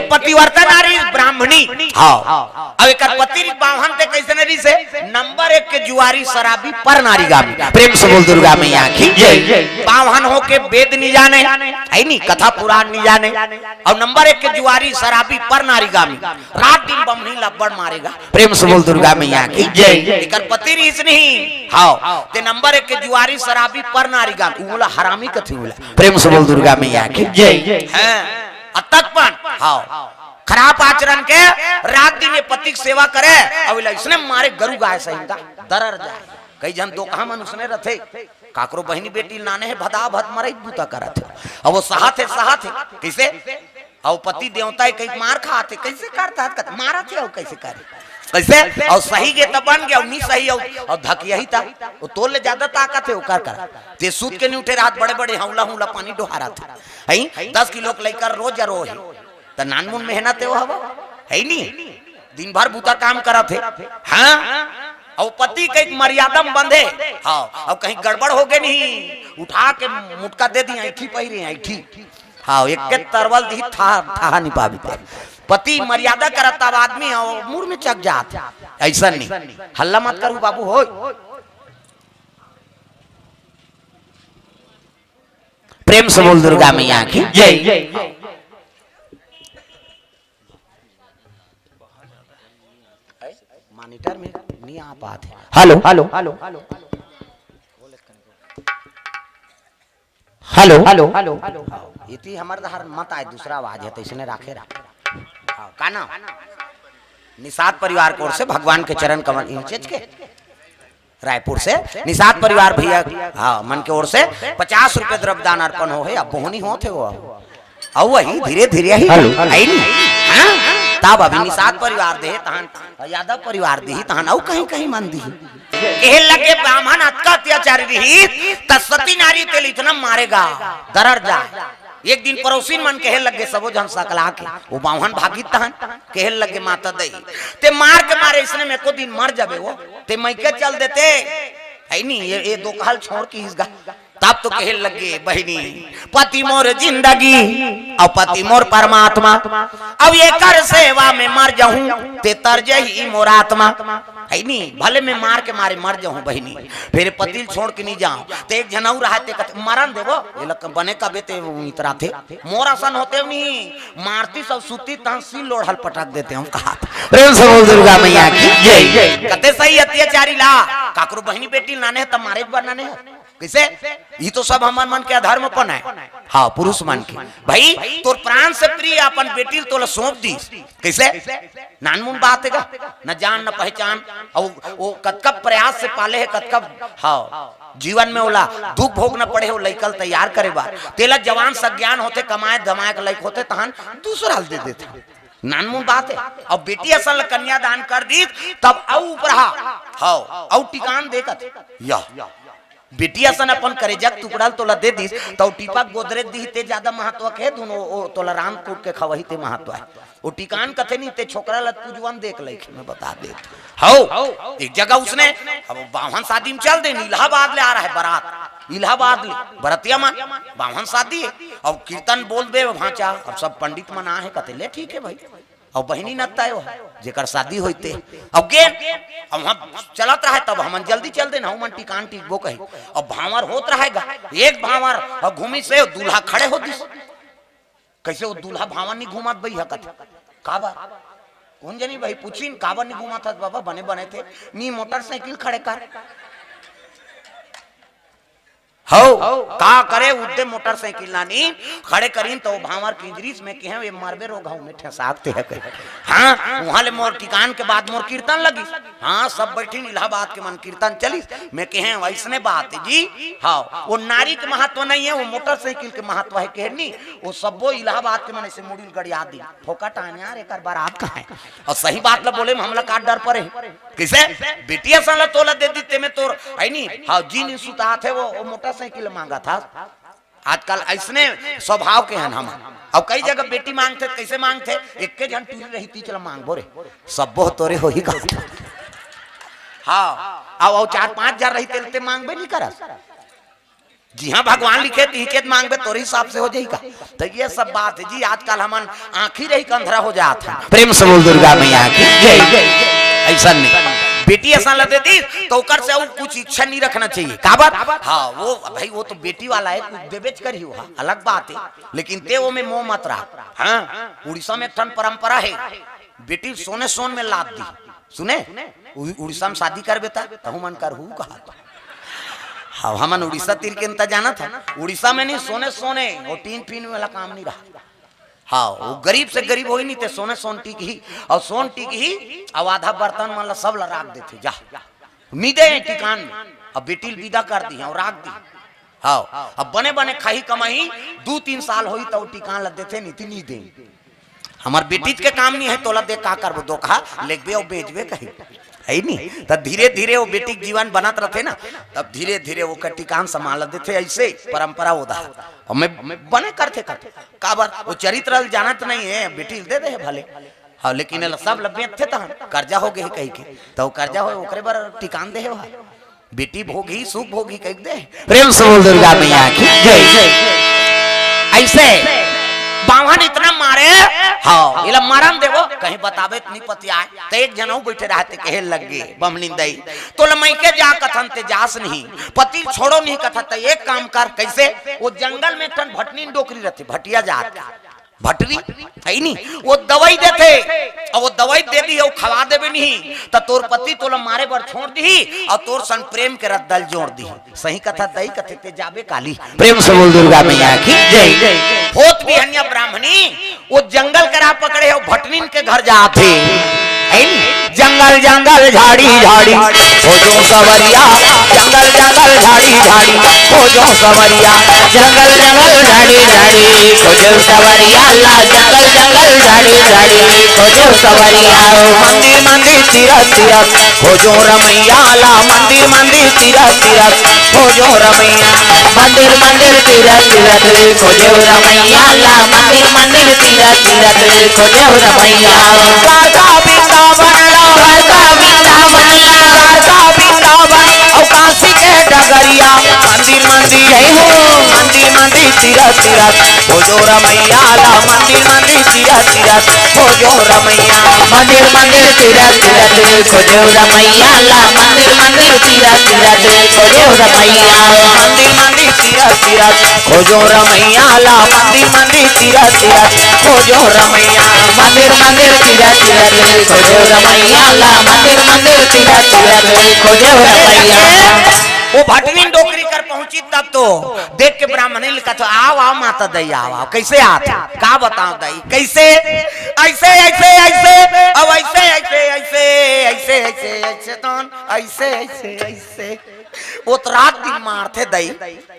एक पतिव्रता नारी ब्राह्मणी हाँ अब एक पति बाहन ते कैसे नारी से नंबर 1 के जुआरी शराबी पर नारी गामी प्रेम से बोल दुर्गा मैया की जय बाहन हो के वेद नहीं जाने है नहीं कथा पुराण नहीं जाने और नंबर 1 के जुआरी शराबी पर नारी गामी रात दिन बमनी लब्बड़ मारेगा प्रेम से बोल दुर्गा मैया की जय एक पति रीस नहीं हाँ ते नंबर 1 के जुआरी शराबी पर नारी गामी बोला हरामी कथी बोला प्रेम से बोल दुर्गा मैया की जय है अतकपन हाँ खराब आचरण के रात दिन पति की सेवा करे अब इसने मारे गरु गाय सही का दरर जाए कई जन दो कहा मनुष्य रथे काकरो बहनी बेटी नाने है भदा भद मरे बूता करत अब वो सहात है कैसे और पति देवता कई मार खाते कैसे करता मारा थे और कैसे करे कैसे और सही के तब बन गया नहीं सही और धक यही था वो तोल ले ज्यादा ताकत है वो कर ते सूत के नहीं उठे रात बड़े बड़े हौला पानी डोहारा था है 10 किलो लेकर रोज रोज तो नानमुन मेहनत है वो हवा है नहीं दिन भर बूता काम करा थे हाँ और पति के मर्यादा में बंधे हाँ और कहीं गड़बड़ हो गए नहीं उठा के मुटका दे दी ऐठी पहिरे ऐठी हाँ एक के तरवल दी था नहीं पाबी पति मर्यादा करता आदमी और मुड़ में चक जात ऐसा नहीं हल्ला मत करू बाबू हो प्रेम से बोल दुर्गा मैया की जय मॉनिटर में नहीं आ पाते hello hello hello hello hello hello इति हमर दहर मत आए दूसरा आवाज है तो इसने राखे हां का नाम निषाद परिवार की ओर से भगवान के चरण कमल इंचेज के रायपुर से निषाद परिवार भैया हाँ मन के ओर से 50 रुपए द्रव्यदान अर्पण हो है अब बोहनी हो थे वो और वही धीरे धीरे ही आई नहीं तब अभी निषाद परिवार दे तहन यादव परिवार दी तहन और कहीं कहीं मन दी कहे लगे ब्राह्मण अत्का अत्याचारी रही तस्वती नारी तेल इतना मारेगा दरर जा एक दिन पड़ोसी मन कहे लगे सबो जन सकला के वो बाहन भागी तहन कहे लगे माता दई ते मार के मारे इसने में को दिन मर जाबे वो ते मैं के चल देते है नहीं ये दो काल छोड़ के इसगा तब तो कहे लगे बहनी पति मोर जिंदगी और पति मोर परमात्मा अब ये कर सेवा में मर जाऊं ते तरज ही मोर आत्मा है नहीं भले में मार के मारे मर जाऊं बहनी फिर पति छोड़ के नहीं जाऊं तो एक जनाऊ रहते मरण देवो ये लक बने का बेटे इतरा थे मोर आसन होते नहीं मारती सब सूती तहसील लोढ़ल पटक देते हम कहा प्रेम से बोल दुर्गा मैया की जय कते सही अत्याचारी ला काकरो बहनी बेटी नाने तब मारे बनाने है कैसे ये तो सब हमार मन के अधर्मपन है हाँ पुरुष मन के भाई तोर प्राण से प्रिय अपन बेटी तो सौंप दी कैसे नानमुन बात है न जान न पहचान और वो कतकब प्रयास से पाले है कतकब हाँ जीवन में ओला दुख भोग न पड़े हो लइकल तैयार करे बार तेला जवान सज्ञान होते कमाए धमाए के लायक होते तहन दूसरा दे देते नानमुन बात है और बेटी असल कन्या दान कर दी तब औ उपरा हाँ औ टिकान देखत या बेटिया सन अपन करेजक टुकड़ा तोला दे दी तो टीपा गोदरेज दी ते ज्यादा महत्व के दोनों तोला राम कूट के खवही ते महत्व है वो टिकान कथे नहीं ते छोकरा लत पूजवन देख लेख में बता दे हो एक जगह उसने अब बावन शादी में चल दे इलाहाबाद ले आ रहा है बारात इलाहाबाद ले बरतिया मान बावन शादी है और कीर्तन बोल दे भांचा अब सब पंडित मना है कथे ले ठीक है भाई और बहनी नत्ता है जेकर शादी होते अब गे अब हम चलत रहा तब हम जल्दी चल देना हम टिकान टिकबो कही अब भावर होत रहेगा एक भावर और घूमी से दूल्हा खड़े हो दिस कैसे वो दूल्हा भावर नहीं घूमत भाई हकत काबा कौन जानी भाई पूछी काबा नहीं घूमत बाबा बने बने थे नी मोटरसाइकिल खड़े कर हो का करे उद्दे मोटरसाइकिल नानी खड़े करीन तो भावर किंजरीस में के वे मरबे रो घाव में ठसाते है कहीं हाँ वहां ले मोर टिकान के बाद मोर कीर्तन लगी हाँ सब बैठी इलाहाबाद के मन कीर्तन चली मैं कहे वैसने बात है जी हाँ वो नारी के महत्व नहीं है वो मोटरसाइकिल के महत्व है कहनी वो सबो इलाहाबाद के मन से मुड़िल गड़िया दी फोकट आने यार एक बारात का है और सही बात ला बोले हमला काट डर पड़े किसे बेटिया सन तोला दे दी में तो है नहीं हाँ जी नहीं सुता थे वो मोटरसाइकिल मांगा था आजकल ऐसने स्वभाव के हैं हम अब कई जगह बेटी मांगते कैसे मांगते एक के जन टूरी रही चल मांग बोरे सब तोरे हो ही का हाँ अब 4-5 हजार रही ते मांगबे नहीं करा जी हाँ भगवान लिखे तीखे मांगबे तोरे हिसाब से हो जाएगा। तो ये सब बात है जी। आजकल हमन आंखी रही कंधरा हो जाता है। प्रेम से बोल दुर्गा मैया की जय। ऐसा नहीं बेटी ऐसा लग देती तो कर से और कुछ इच्छा नहीं रखना चाहिए। का बात? हाँ वो भाई वो तो बेटी वाला है, कुछ देवेच करी हो, हाँ, अलग बात है। लेकिन ते वो में मोह मत रहा। हाँ उड़ीसा में एक ठन परंपरा है, बेटी सोने सोन में लाद दी। सुने उड़ीसा में शादी कर बेटा तहु मन कर हूँ कहा। हाँ हमन उड़ीसा तीर के अंतर जाना था। उड़ीसा में नहीं सोने सोने और टीन पीन वाला काम नहीं रहा। हाँ वो गरीब से गरीब हो ही नहीं थे, सोने सोन टीक ही और सोन टीक ही अब आधा बर्तन मान ला सब राख देते जा नीदे टिकान में। अब बेटी विदा कर दी और राख दी। हाँ अब बने बने खाही कमाही 2-3 साल हुई तो टिकान लग देते नहीं दे। हमार बेटी के काम नहीं है तोला दे का करबो दो कहा लेगबे और बेचबे कहीं है नहीं। तब धीरे धीरे वो बेटी जीवन बनत रहते ना, तब धीरे धीरे वो टिकान संभाल देते। ऐसे परंपरा होता हमें बने करते काबर वो चरित्र जानत नहीं है, बेटी दे दे भले। हाँ लेकिन सब लबे थे तो कर्जा हो गए कहीं के तो कर्जा हो ओकरे बर टिकान दे है। बेटी भोगी सुख भोगी कह दे। प्रेम से बोल दुर्गा मैया की जय। ऐसे बावन इतना मारे हाँ ये मारन देवो कहीं बतावे नहीं पति आए तो एक जनऊ बैठे रहते कहे लग गए बमलिंदई तो लमई के जा कथन ते जास नहीं पति छोड़ो नहीं कथा तो एक काम कर कैसे वो जंगल में टन भटनी डोकरी रहती भटिया जात भटरी है नहीं वो दवाई देते और वो दवाई दे दी वो खवा देवे नहीं तो तोर पति तोला मारे बर छोड़ दी और तोर सन प्रेम के रद्दल जोड़ दी। सही कथा दही कथे ते जाबे काली। प्रेम से बोल दुर्गा मैया की जय। होत भी हन्या ब्राह्मणी वो जंगल करा पकड़े हो भटनीन के घर जाते जंगल जंगल झाड़ी झाड़ी हो जो सवरिया जंगल जंगल झाड़ी झाड़ी हो जो सवरिया जंगल जंगल झाड़ी झाड़ी हो जो सवरिया ला जंगल जंगल झाड़ी झाड़ी हो जो सवरिया मंदिर मंदिर तीरथ तीरथ हो जो रमैया ला मंदिर मंदिर तीरथ तीरथ हो जो रमैया मंदिर मंदिर तीरथ तीरथ हो जो रमैया ला मंदिर मंदिर तीरथ तीरथ हो जो रमैया काशी के डगरिया मंदिर मंदिर जय हो मंदिर मंदिर तीरथ तीरथ हो जो रमैया ला मंदिर मंदिर तीरथ तीरथ हो जो रमैया मंदिर मंदिर तीरथ तीरथ हो जो रमैया ला मंदिर मंदिर तीरथ तीरथ हो जो रमैया मंदिर मंदिर तीरथ तीरथ हो जो रमैया ला मंदिर मंदिर तीरथ तीरथ हो जो रमैया मंदिर मंदिर तीरथ तीरथ हो जो रमैया ला मंदिर मंदिर तीरथ तीरथ हो जो रमैया। वो भटनी डोकरी कर पहुंची तब तो देख के ब्राह्मणी लिखा तो आओ आओ माता दई आओ आओ कैसे आते का बताओ दई कैसे ऐसे ऐसे ऐसे अब ऐसे ऐसे ऐसे ऐसे ऐसे ऐसे तो ऐसे ऐसे ऐसे वो तो रात दिन मारते दई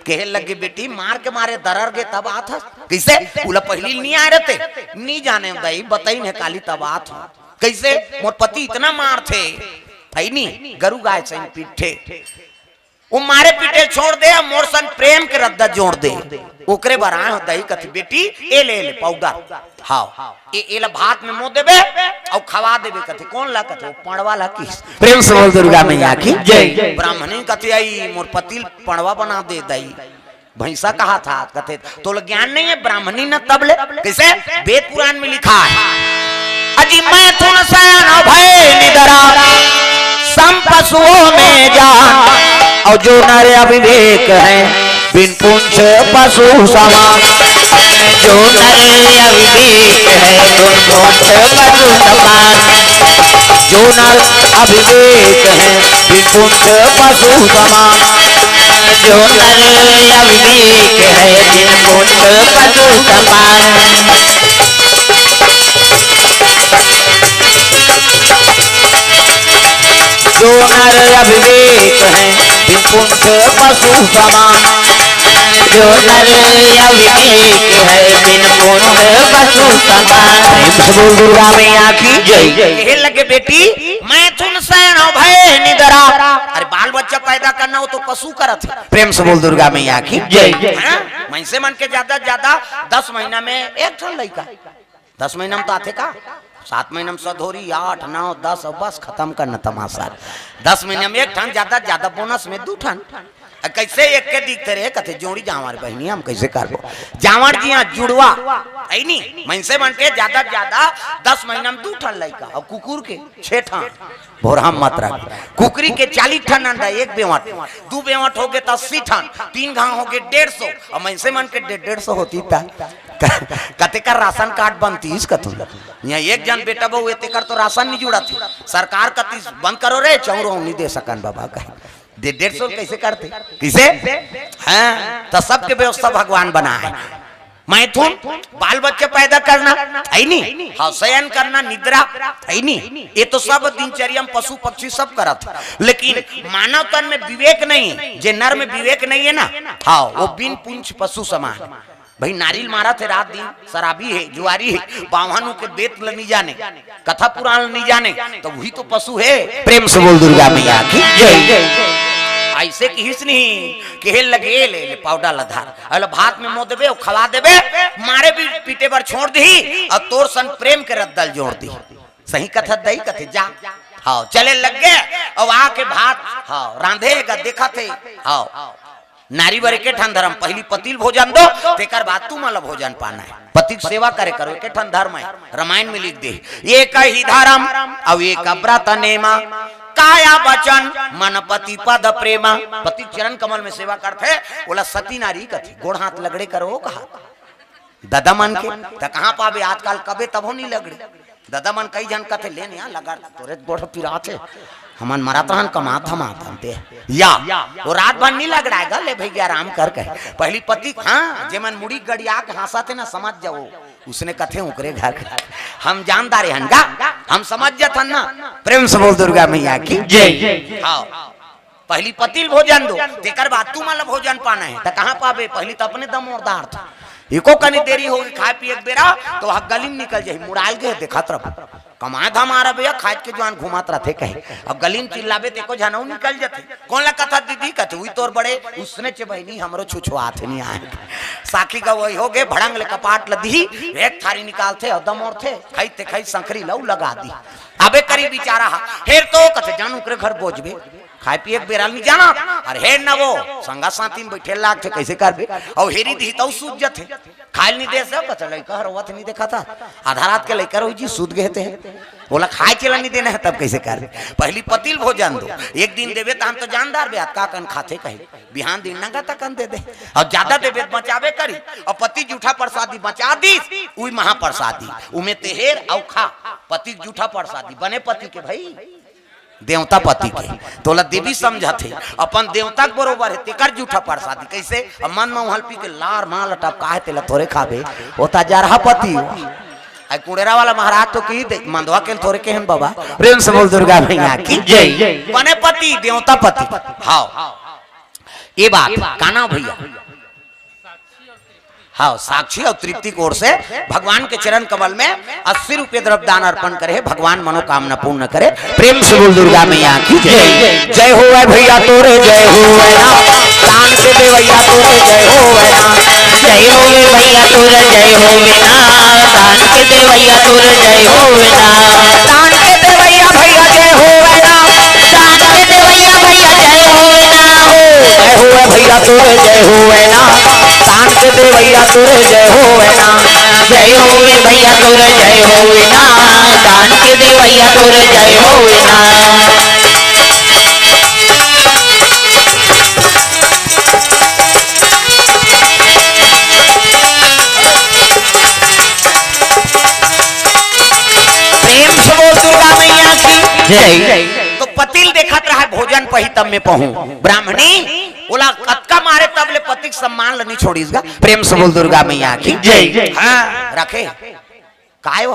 कहे लगे बेटी मार के मारे दरर गए तब आता कैसे बोला पहली नहीं आ रहे थे नहीं जाने दई बताई ने काली तब आत कैसे मोर पति इतना मार थे नहीं गरु गाय से पीठे वो मारे पीटे छोड़ दे मोर सन प्रेम के रद्दा जोड़ दे ओकरे बराए होता ही कथी बेटी ए ले पाउडर हाँ ए ला भात में मुंह देबे और खवा देबे कथी कौन ला कथी पणवा ला की। प्रेम से बोल दुर्गा मैया की जय। ब्राह्मणी कथी आई मोर पति पणवा बना दे दई भैंसा कहा था कथे तो ज्ञान नहीं है ब्राह्मणी न तबले कैसे वेद पुराण में लिखा है अजी मैं तुम सैन भय निदरा सम पशुओं में जान और जो नर अविवेक है बिन पूंछ पशु समान जो नर अविवेक है बिन पूंछ पशु समान जो नर अविवेक है बिन पूंछ पशु समान जो नर अविवेक है बिन पूंछ पशु समान जो नर अविवेक है बिन पूंछ पशु समान जो नर अविवेक है बिन पूंछ पशु समान। बोल दुर्गा मैया की जय। कहे लगे बेटी मैं तुम सैन भय निदरा अरे बाल बच्चा पैदा करना हो तो पशु करत है। प्रेम से बोल दुर्गा मैया की जय। मैसे मन के ज्यादा ज्यादा 10 महीना में एक ठन लड़का 10 महीना में तो आते का 7 महीना में सधोरी 8 9 10 बस खत्म करना तमाशा 10 महीने में एक ठन ज्यादा ज्यादा बोनस में 2 ठन कैसे एक के दिखते रहे कथे जोड़ी जावर बहनी हम कैसे करबो जावर जी हां जुड़वा आई नहीं मनसे बन के ज्यादा 10 महीना में 2 ठन लइका और कुकुर के 6 ठन भोरा मत रख कुकरी के 40 ठन अंडा एक बेवट 2 बेवट हो गए तो 80 ठन 3 गांव हो गए 150 और मनसे मन के 150 होती था कते का राशन कार्ड बनती इस कतु यहाँ एक जन बेटा बहु एते कर तो राशन नहीं जुड़ा थी सरकार कती बंद करो रे चौरो नहीं दे सकन बाबा का 150 कैसे करते किसे हाँ तो सबके व्यवस्था भगवान बना है मैथुन बाल बच्चे पैदा करना है नहीं हाँ शयन करना निद्रा है नहीं ये तो सब दिनचर्या में पशु पक्षी सब करत लेकिन मानव तन में विवेक नहीं है जे नर में विवेक नहीं है ना हाँ वो बिन पूंछ पशु समान भाई नारियल मारा थे रात दिन शराबी है जुआरी है बावहानों के बेत नहीं जाने कथा पुराण नहीं जाने तो वही तो पशु है प्रेम से बोल दुर्गा मैया की जय ऐसे की हिस नहीं कि हेल लगे ले पाउडर लधार अल भात में मुंह देबे खवा देबे मारे भी पीटे पर छोड़ दी और तोर सन प्रेम के रद्दल जोड़ दी सही कथा दई कथे जा हाँ चले लग गए और आके भात हाँ रांधेगा देखा थे हाँ नारी बर के ठन धर्म पहली पतिल भोजन दो तेकर बाद तू मतलब भोजन पाना है पति की सेवा करे करो के ठन धर्म है रामायण में लिख दे एक ही धर्म और एक व्रत नेमा काया वचन मन पति पद प्रेमा पति चरण कमल में सेवा करते बोला सती नारी कथी गोड़ हाथ लगड़े करो कहा दादा मन के तो कहाँ पावे आजकल कबे तबो नहीं लगड़े दादा मन कई जन कथे लेने यहाँ लगा तोरे गोड़ पिराते हमन मरातहन कमात हम आते या वो रात भर नहीं लग रहा है ले भैया आराम कर कहे पहली पति हाँ जेमन मुड़ी गड़िया के हंसा थे ना समझ जाओ उसने कथे उकरे घर हम जानदार हन गा हम समझ जात ना प्रेम से बोल दुर्गा मैया की जय हाँ पहली पतिल भोजन दो तेकर बाद तू मतलब भोजन पाना है तो कहाँ पावे पहली तो अपने दम और था एको कनी देरी होगी खाए पिए बेरा तो वह गली में निकल जाये मुड़ाल के देखत रह कमाए था हमारा भैया खाए के जवान घुमात रहते कहे अब गली में चिल्लावे देखो जनऊ निकल जाते कौन ला कथा दीदी कहते हुई तोर बड़े उसने चे बहनी हमरो छुछुआत नहीं आए साखी का वही हो गए भड़ंग ले कपाट लदी एक थारी निकालते और दम और थे खाईते खाई संखरी लऊ लगा दी अबे करी बेचारा फिर तो कथे जानू करे घर बोझबे खाए पिए बेराल नहीं जाना और हेर ना वो संगा साथी में बैठे लाग थे कैसे कर बे और हेरी दी तो सूझ जाते खाइल नहीं दे सब कथा लइका रोवत नहीं देखा था आधा रात के लइका रोई जी सूद गए थे बोला खाए चला नहीं देना है तब कैसे कर पहली पतिल भोजन दो एक दिन देवे तो हम तो जानदार बे का कन खाते कहे बिहान दिन नंगा तक कन दे दे और ज्यादा देवे बचावे करी और पति जूठा प्रसादी बचा दी उई महाप्रसादी उमे तेहेर और खा पति जूठा प्रसादी बने पति के भाई देवता पति के तोला देवी समझा थे अपन देवता के बरोबर है तेकर जूठा प्रसादी कैसे मन में हल्पी के लार माल टपका है तेला थोड़े खाबे ओता जरहा पति आई कुड़ेरा वाला महाराज तो की मंदवा के थोड़े के हम बाबा प्रेम से बोल दुर्गा मैया की जय बने पति देवता पति हाँ ये बात काना भैया हाँ साक्षी और तृप्ति की ओर से भगवान के चरण कमल में 80 रुपये द्रव्यदान अर्पण करे भगवान मनोकामना पूर्ण करे प्रेम से बोल दुर्गा मैया की जय जय हो भैया तोरे जय हो दान से दे भैया तोरे जय हो जय हो भैया तोरे जय हो दान के दे भैया तोरे जय हो दान के दे भैया भैया जय हो दान के दे भैया भैया जय हो भैया तोरे जय हो दान के दे भैया तोरे जय हो जय हो भैया तोरे जय हो दान के दे भैया तोरे जय हो प्रेम से बोल दुर्गा मैया की जय तो पतिल देखत रहा भोजन पही तब में पहू ब्राह्मणी बोला कतका मारे तब ले पति सम्मान नहीं छोड़ीसगा प्रेम से बोल दुर्गा मैया की जय हाँ रखे काय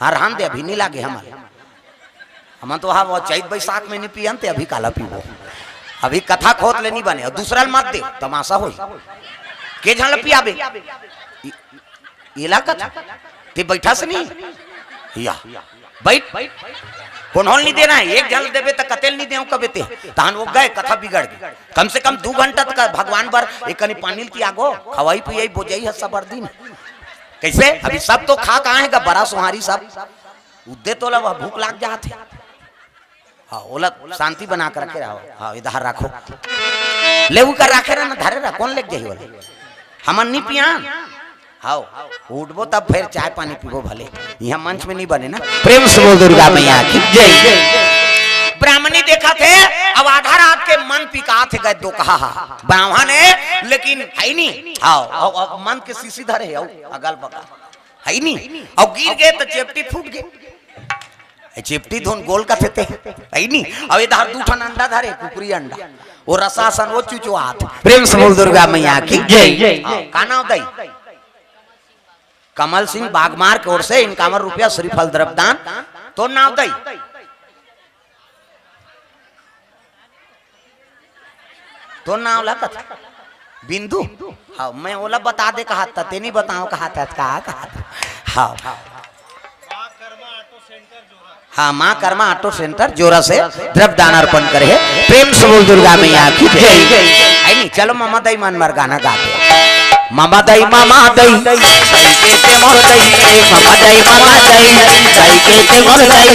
हाँ रहन दे अभी नहीं लागे हम तो हाँ वो चैत बैसाख में नहीं पियन ते अभी काला पीबो अभी कथा खोद ले नहीं बने और दूसरा मत दे तमाशा हो के झल पियाबे इला कथा ते बैठा से नहीं या बैठ कौन नहीं देना है एक जल देवे तो कतेल नहीं दे कबे ते तहन वो गए कथा बिगड़ गई कम से कम 2 घंटा तक भगवान पर एक कनी पानी की आगो खवाई पियाई बोझई है सब दिन कैसे अभी सब तो खा कहाँ है बड़ा सुहारी सब उद्दे तो ला भूख लाग जाते हाँ ओला शांति बना कर रखे रहो हाँ इधर रखो लेऊ कर राखे रहा ना धरे रहा कौन लेके जाही बोले हमन नहीं पियान हाओ उठबो तब फिर चाय पानी पीबो भले यहाँ मंच में नहीं बने ना। प्रेम से बोल दुर्गा मैया की जय। ब्राह्मणी देखा थे अब आधा रात के मन पिका थे गए दो कहा ब्राह्मण है लेकिन है नहीं आओ मन के सीसी धरे आओ अगल बगल है नहीं और गिर गए तो चेपटी फूट गए चिपटी धुन गोल का थे है नहीं अब इधर दूठन अंडा धरे कुकरी अंडा वो रसासन वो चुचो हाथ। प्रेम से बोल दुर्गा मैया की जय। का नाम दई कमल सिंह बागमार की ओर से इनकामर रुपया श्रीफल द्रव्यदान तो नाम दई तो नाम लगा बिंदु हाँ मैं ओला बता दे कहा था ते नहीं बताओ कहा था हाँ हाँ माँ कर्मा ऑटो सेंटर जोरा से द्रव्यदान अर्पण करे है। प्रेम से बोल दुर्गा मैया की जय। नहीं चलो मामा दई मन मर गाना गाते मामा दई मामा दई केते मोर दई मामा दई केते मोर दई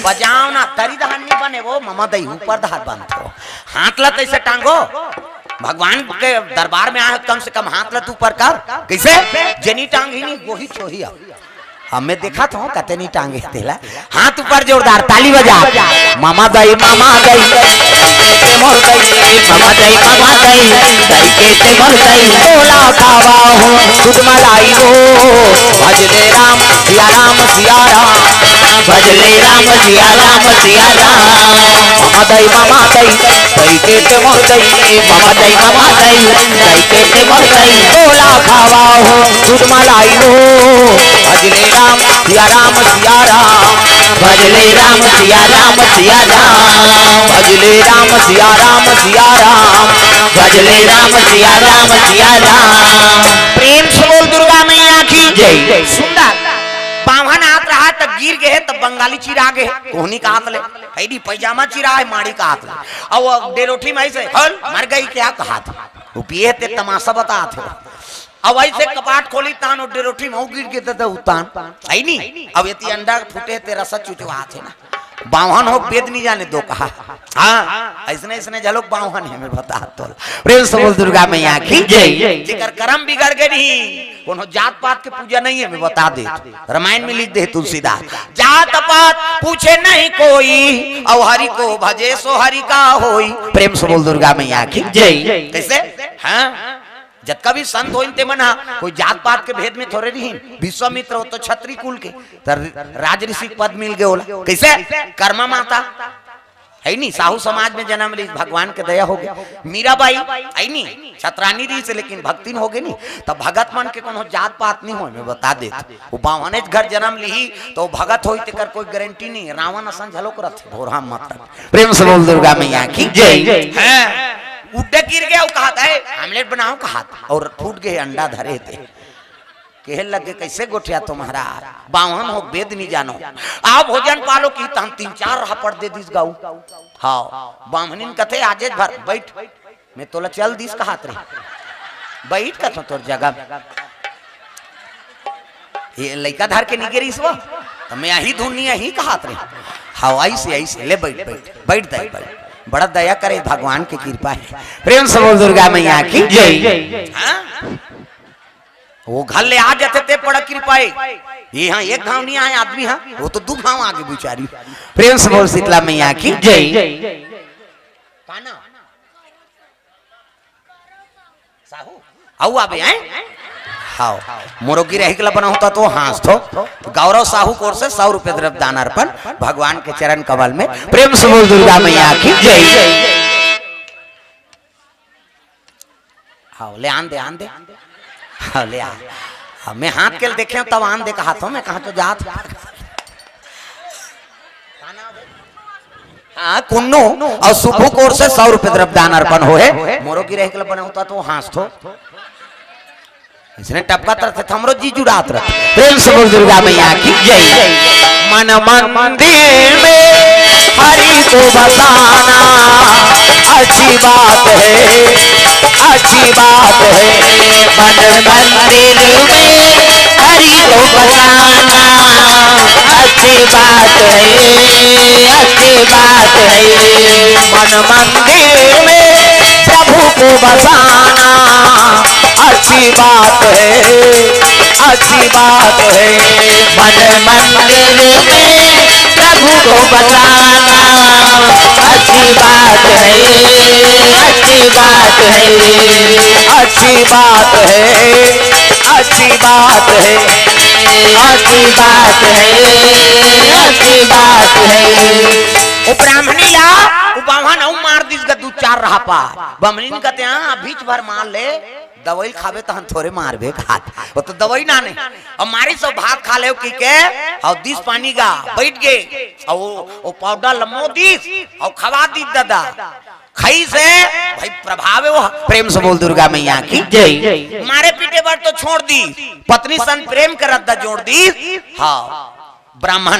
बजाओ ना तरी दहन नहीं बने वो मामा दई ऊपर दहार बांधो हाथ लत ऐसे टांगो भगवान के दरबार में आए कम से कम हाथ लत ऊपर कर कैसे जनी टांग ही नहीं वो ही छोही हमें देखा था कहते नहीं टांगे तेला हाथ ऊपर जोरदार ताली बजा मामा दई केते मोर दई मामा दई केते मोर दई बोला खावा हो दूध मलाई हो भजले राम सिया राम भजले राम सिया राम मामा दई केते मोर दई मामा दई केते मोर दई बोला खावा हो दूध मलाई हो भजले राम सिया राम भजले राम सिया राम भजले राम सिया राम भजले राम सिया राम प्रेम से बोल दुर्गा मैया की जय। सुंदर बावन हाथ रहा तब गिर गए तब बंगाली चिरा गए कोहनी का हाथ ले हैडी पैजामा चिरा है माड़ी का हाथ ले और डेरोठी में से हल मर गई क्या कहा था वो पिए ते तमाशा बता थे अब ऐसे कपाट खोली तान और डेरोठी में गिर गए तो उतान है नहीं अब ये अंडा फूटे ते रसा चुचवा थे ना बावन हो वेद नहीं जाने दो कहा हाँ ऐसने ऐसने झलोक बावन है मैं बता तो। प्रेम से बोल दुर्गा मैया की जय। जिकर कर्म बिगड़ गए नहीं कोनो जात पात के पूजा नहीं है मैं बता दे रामायण में लिख दे तुलसीदास जात पात पूछे नहीं कोई और हरि को भजे सो हरि का होई। प्रेम से बोल दुर्गा मैया की जय। कैसे हाँ जब कभी संत हो इनते मना कोई जात पात के भेद में थोड़े नहीं विश्वामित्र हो तो छत्री कुल के राज ऋषि पद मिल गए होला कैसे कर्मा माता है नहीं साहू समाज में जन्म ली भगवान के दया हो गया मीराबाई है नहीं छत्रानी रही से लेकिन भक्तिन हो गई नहीं तब भगत मन के कोनो जात पात नहीं हो मैं बता दे वो बावने घर जन्म ली तो भगत हो तेकर कोई गारंटी नहीं रावण असन झलोक रथे भोरा मत। प्रेम से बोल दुर्गा मैया की जय। उड्डे गिर गया कहा था आमलेट बनाओ कहा था और फूट गए अंडा धरे थे कहे लगे कैसे गोठिया तुम्हारा बावन हो वेद नहीं जानो आप भोजन पालो की तम 3-4 रहा पढ़ दे दिस गाऊ हाँ बामनिन कथे आजे भर बैठ मैं तोला चल दिस कहा रे बैठ का तोर जगह ये लड़का धर के निगेरी इसवा तो मैं यही धुनी यही कहा रे हाँ ऐसे ले बैठ दे बड़ा दया करे भगवान की कृपा है। प्रेम से बोल दुर्गा मैया की जय। वो घर ले आ जाते थे बड़ा कृपा है यहाँ एक गांव नहीं आए आदमी हाँ वो तो 2 गांव आगे बिचारी। प्रेम से बोल शीतला मैया की जय। साहू आओ आबे आए हाँ मोरोगी रही के बना होता तो हाँस तो गौरव साहू कोर से 100 रुपए द्रव्यदान अर्पण भगवान के चरण कमल में। प्रेम से बोल दुर्गा मैया की जय। हाँ ले आन दे हाँ ले आ मैं हाथ के देखे तब आन दे कहा था मैं कहा तो जात हाँ कुन्नू और सुबह कोर से 100 रुपए द्रव्यदान अर्पण होए मोरोगी रही के बना होता तो हाँस तो इसने टपका तरह हमरो जी जुड़ात रहे। प्रेम से बोल दुर्गा मैया की जय। मन मंदिर में हरि को बसाना अच्छी बात है मन मंदिर में हरि को बसाना अच्छी बात है मन मंदिर में प्रभु को बसाना अच्छी बात है, अच्छी बात है। मन मंदिर में प्रभु को बसाना अच्छी बात है, अच्छी बात है, अच्छी बात है, अच्छी बात है, अच्छी बात है, अच्छी बात है। ओ ब्राह्मणी ला ओ बावन औ मार दिस गदू चार रहा पा बमनीन कहते हां बीच भर मार ले दवाई खावे तो हम थोड़े मारबे खात वो तो दवाई ना ने और मारी सब भात खा ले की के और दिस पानी का बैठ गए और वो पाउडर लमो दिस और खवा दी दादा खाई से भाई प्रभाव है वो प्रेम से बोल दुर्गा मैया की जय। मारे पीटे पर तो छोड़ दी पत्नी सन प्रेम करत दा जोड़ दी। हाँ ब्राह्मण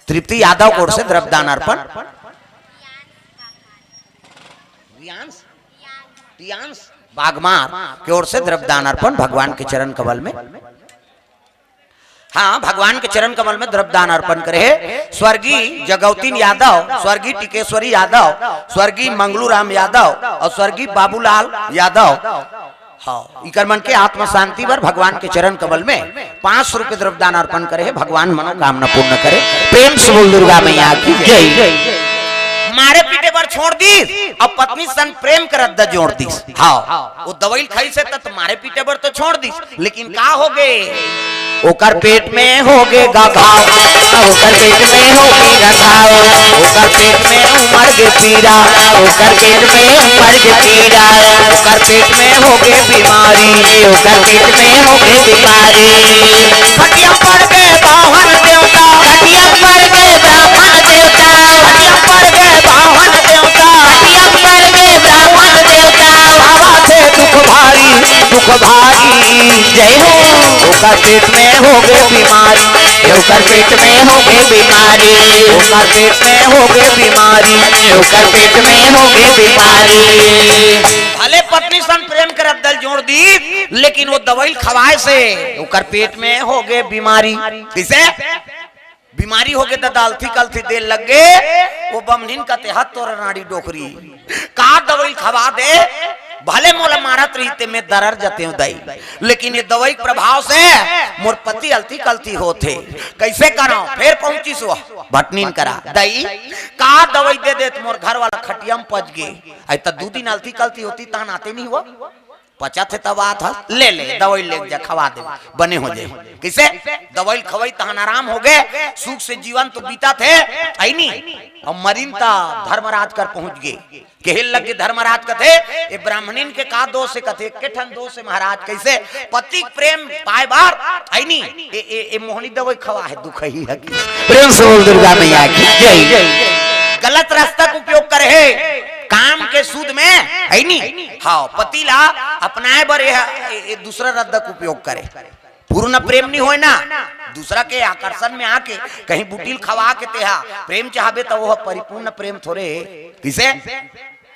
तृप्ति यादव कोर से द्रव्यदान अर्पण बागमार की ओर से द्रव्यदान अर्पण भगवान के चरण कमल में। हाँ भगवान के चरण कमल में द्रव्यदान अर्पण करे स्वर्गीय जगौतीन यादव, स्वर्गीय टिकेश्वरी यादव, स्वर्गीय मंगलू राम यादव और स्वर्गीय बाबूलाल यादव। हाँ इकर मन के आत्म शांति पर भगवान के चरण कमल में 500 रुपए द्रव्यदान अर्पण करे भगवान मनोकामना पूर्ण करे। प्रेम से बोल दुर्गा मैया की जय। मारे पीटे पर छोड़ दी अब पत्नी सन प्रेम करत द जोड़ दी। हाँ वो दवाई खाई से तब मारे पीटे पर तो छोड़ दी लेकिन का हो गए ओकर पेट में हो गए घाव, ओकर पेट में हो गए घाव, ओकर पेट में उमड़ के पीड़ा, ओकर पेट में उमड़ के पीड़ा, ओकर पेट में हो गए बीमारी, ओकर पेट में हो गए बीमारी। खटिया पर गए बाहन देवता, खटिया पर गए ब्राह्मण देवता, खटिया पर गए बाहन देवता, खटिया पर गए ब्राह्मण देवता। बाबा थे दुख भारी, दुख भारी जय हो। ओकर पेट में हो गए बीमारी, ओकर पेट में हो गए बीमारी, ओकर पेट में हो गए बीमारी, ओकर पेट में हो गए बीमारी। भले पत्नी सन प्रेम करत दल जोड़ दी लेकिन वो दवाई खवाए से ओकर पेट में हो गए बीमारी। किसे बीमारी हो गए दालथी कलथी दे लग गए वो बमनिन का तेहत तोर नाड़ी डोकरी का दवाई खवा दे भले मोला मारत रही में दरर जते दई लेकिन ये दवाई प्रभाव से मोर पति अलती कलती होते कैसे करो फिर पहुंची सो भटनीन करा दई का दवाई दे दे मोर घर वाला खटियम पच गए आई तो 2 दिन अलती कलती होती तहन आते नहीं हुआ पचा थे तब आता ले ले दवाई ले जा खवा दे बने हो जाए। किसे दवाई खवाई तहन आराम हो गए सुख से जीवन तो बीता थे आई नहीं और मरीन ता धर्मराज कर पहुंच गए केहल लग के धर्मराज कथे ये ब्राह्मणिन के का दोष से कथे के ठन दोष से महाराज कैसे पति प्रेम पाए बार आई नहीं ए मोहनी दवाई खवा है दुख ही है। प्रेम से बोल दुर्गा मैया की जय। गलत रास्ता का उपयोग करे है काम के सूद में है नहीं। हाँ पतिला अपनाए बर दूसरा रद्द का उपयोग करे पूर्ण प्रेम नहीं होए ना दूसरा के आकर्षण में आके कहीं बुटील खवा के तेहा प्रेम चाहबे तो वो परिपूर्ण प्रेम थोड़े किसे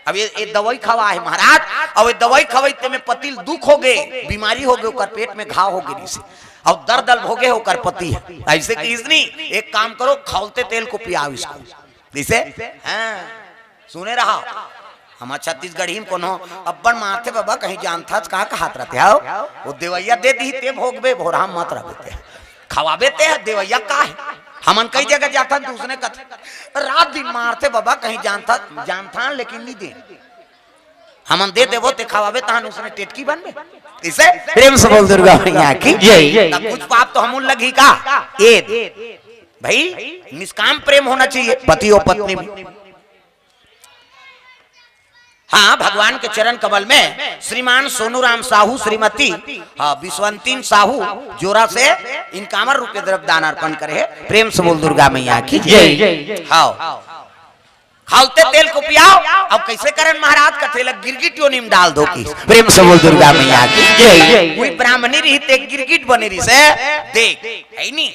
अब ये दवाई खवा है महाराज और ये दवाई खवाई में पतिल दुख हो गए बीमारी हो गए ओकर पेट में घाव हो गई से और दर्द हो गए ओकर पति ऐसे किसनी एक काम करो खौलते तेल को पियाओ इसको जिसे हाँ सुने रहा हम छत्तीसगढ़ी में कोनो अब्बन मारते बाबा कहीं जानता कहाँ का हाथ रहते आओ वो देवैया दे दी ते भोगबे भोरा मत रहते खवाबे ते देवैया का है हमन कई जगह जाता दूसरे कथ रात दिन मारते बाबा कहीं जानता लेकिन नहीं दे हमन दे देवो ते खवाबे तहन उसने टेटकी बनबे इसे प्रेम से बोल दुर्गा मैया की जय। कुछ पाप तो हमन लगी का ए भाई निष्काम प्रेम होना चाहिए पति और पत्नी में। हाँ भगवान के चरण कमल में श्रीमान सोनूराम साहू श्रीमती विश्वंतीन साहू जोरा से इनकामर रुपये द्रव्यदान अर्पण करे प्रेम से बोल दुर्गा मैया की जय। हाँ खालते तेल को पियाओ अब कैसे करें महाराज का तेल गिरगिटियों नीम डाल दो की प्रेम से बोल दुर्गा मैया की जय। कोई ब्राह्मणी रही ते गिरगिट बनी रही से देख है नहीं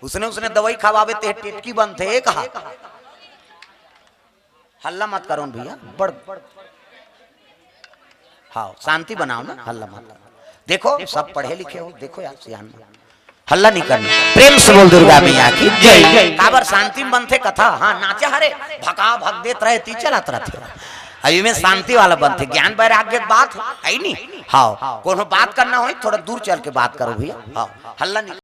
उसने दवाई खवावे ते टेटकी बनते कहा हल्ला मत करो भैया बड़ हाँ शांति बनाओ ना हल्ला मत देखो सब पढ़े लिखे हो देखो यार सियान हल्ला नहीं करना प्रेम से बोल दुर्गा मैया की जय। काबर शांति में बनते कथा हाँ नाचा हरे भका भग देत रहे ती चलात रहते अभी में शांति वाला बनते ज्ञान वैराग्य की बात है नहीं। हाँ कोनो बात करना हो थोड़ा दूर चल के बात करो भैया। हाँ हल्ला नहीं।